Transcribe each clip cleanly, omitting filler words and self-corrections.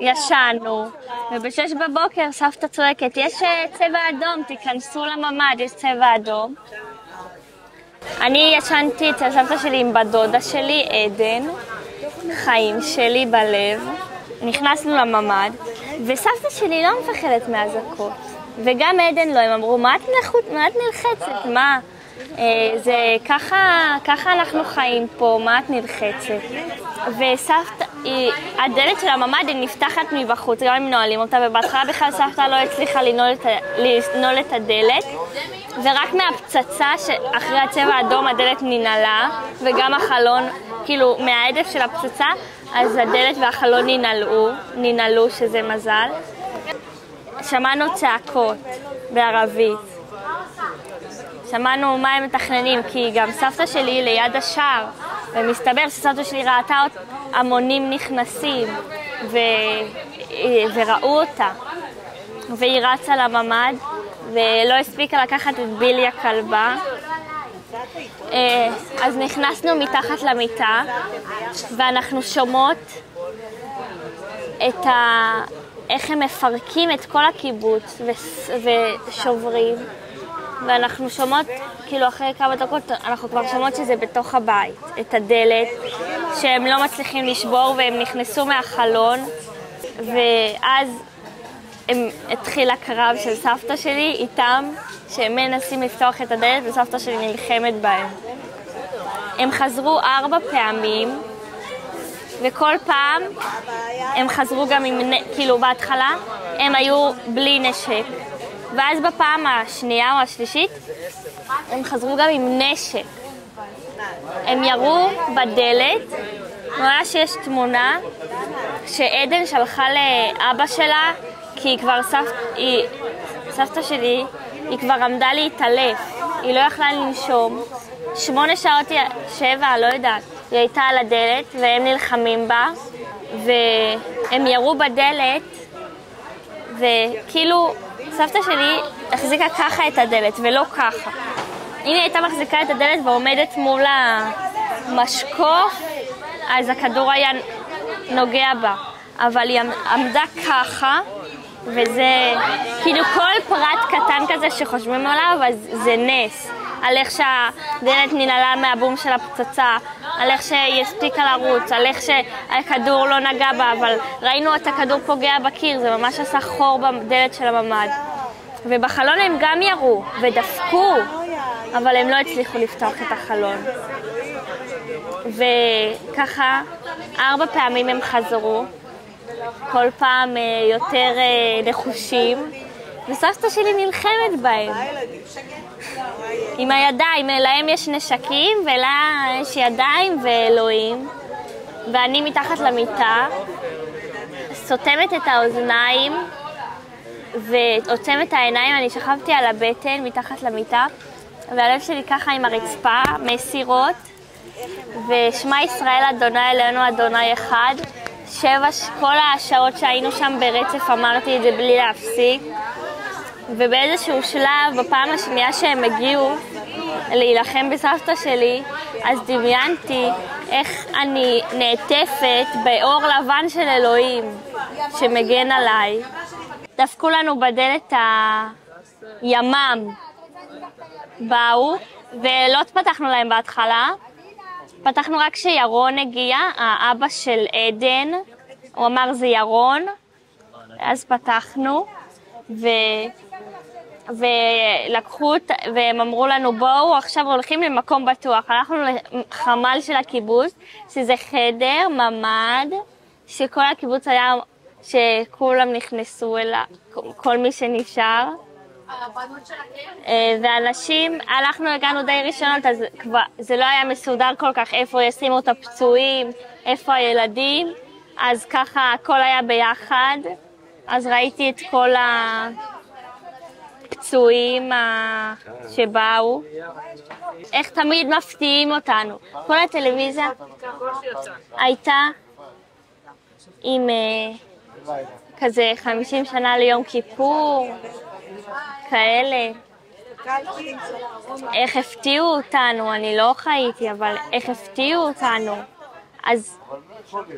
ישנו, וב6 בבוקר סבתא צועקת, יש צבע אדום, תיכנסו לממ"ד, יש צבע אדום. אני ישנתי אצל סבתא שלי עם בדודה שלי, עדן, חיים שלי בלב. נכנסנו לממ"ד, וסבתא שלי לא מפחדת מהאזעקות. וגם עדן לא, הם אמרו, מה את נלחצת? מה? זה ככה אנחנו חיים פה, מה את נלחצת? וסבתא, הדלת של הממ"ד היא נפתחת מבחוץ, גם אם נועלים אותה, ובהתחלה בכלל סבתא לא הצליחה לנעול את הדלת, ורק מהפצצה שאחרי הצבע האדום הדלת ננעלה, וגם החלון, כאילו מההדף של הפצצה, אז הדלת והחלון ננעלו, שזה מזל. שמענו צעקות בערבית. שמענו מה הם מתכננים, כי גם סבתא שלי ליד השער, ומסתבר שסבתא שלי ראתה המונים נכנסים, וראו אותה. והיא רצה לממ"ד, ולא הספיקה לקחת את בילי הכלבה. אז נכנסנו מתחת למיטה, ואנחנו שומעות איך הם מפרקים את כל הקיבוץ ושוברים. ואנחנו שומעות, כאילו אחרי כמה דקות, אנחנו כבר שומעות שזה בתוך הבית, את הדלת, שהם לא מצליחים לשבור והם נכנסו מהחלון, ואז התחיל הקרב של סבתא שלי איתם, שהם מנסים לפתוח את הדלת וסבתא שלי נלחמת בהם. הם חזרו 4 פעמים, וכל פעם הם חזרו גם עם, כאילו בהתחלה הם היו בלי נשק. ואז בפעם השנייה או השלישית הם חזרו גם עם נשק. הם ירו בדלת, נראה שיש תמונה שעדן שלחה לאבא שלה, כי היא כבר סבתא שלי, היא כבר עמדה להתעלף, היא לא יכלה לנשום. 8 שעות, 7, לא יודעת, היא הייתה על הדלת והם נלחמים בה, והם ירו בדלת, וכאילו סבתא שלי החזיקה ככה את הדלת ולא ככה. אם היא הייתה מחזיקה את הדלת ועומדת מול המשקוף, אז הכדור היה נוגע בה. אבל היא עמדה ככה, וזה כאילו כל פרט קטן כזה שחושבים עליו, אז זה נס. על איך שהדלת ננעלה מהבום של הפצצה, על איך שהיא הספיקה לרוץ, על איך שהכדור לא נגע בה, אבל ראינו את הכדור פוגע בקיר, זה ממש עשה חור בדלת של הממ"ד. ובחלון הם גם ירו ודפקו, אבל הם לא הצליחו לפתוח את החלון. וככה 4 פעמים הם חזרו, כל פעם יותר נחושים, וסבתא שלי נלחמת בהם. עם הידיים, להם יש נשקים ולה יש ידיים ואלוהים. ואני מתחת למיטה, סותמת את האוזניים ועוצמת העיניים, אני שכבתי על הבטן מתחת למיטה, והלב שלי ככה עם הרצפה, מסירות, ושמע ישראל אדוני אלינו אדוני אחד. 7 כל השעות שהיינו שם ברצף אמרתי את זה בלי להפסיק. ובאיזשהו שלב, בפעם השנייה שהם הגיעו להילחם בסבתא שלי, אז דמיינתי איך אני נעטפת באור לבן של אלוהים שמגן עליי. דפקו לנו בדלת הימ"מ, באו, ולא פתחנו להם בהתחלה. פתחנו רק כשירון הגיע, האבא של עדן, הוא אמר זה ירון, אז פתחנו, ולקחו, והם אמרו לנו בואו, עכשיו הולכים למקום בטוח. הלכנו לחמ"ל של הקיבוץ, שזה חדר, ממ"ד, שכל הקיבוץ היה, שכולם נכנסו אליו, כל מי שנשאר. ואנשים, הגענו די ראשונות, אז כבר, זה לא היה מסודר כל כך איפה ישימו את הפצועים, איפה הילדים, אז ככה הכל היה ביחד. אז ראיתי את כל הפצועים שבאו, איך תמיד מפתיעים אותנו. כל הטלוויזיה הייתה עם כזה 50 שנה ליום כיפור, כאלה. איך הפתיעו אותנו, אני לא חייתי, אבל איך הפתיעו אותנו. אז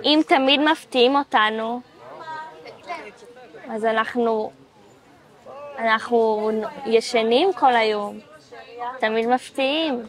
אם תמיד מפתיעים אותנו, אז אנחנו ישנים כל היום, תמיד מפתיעים.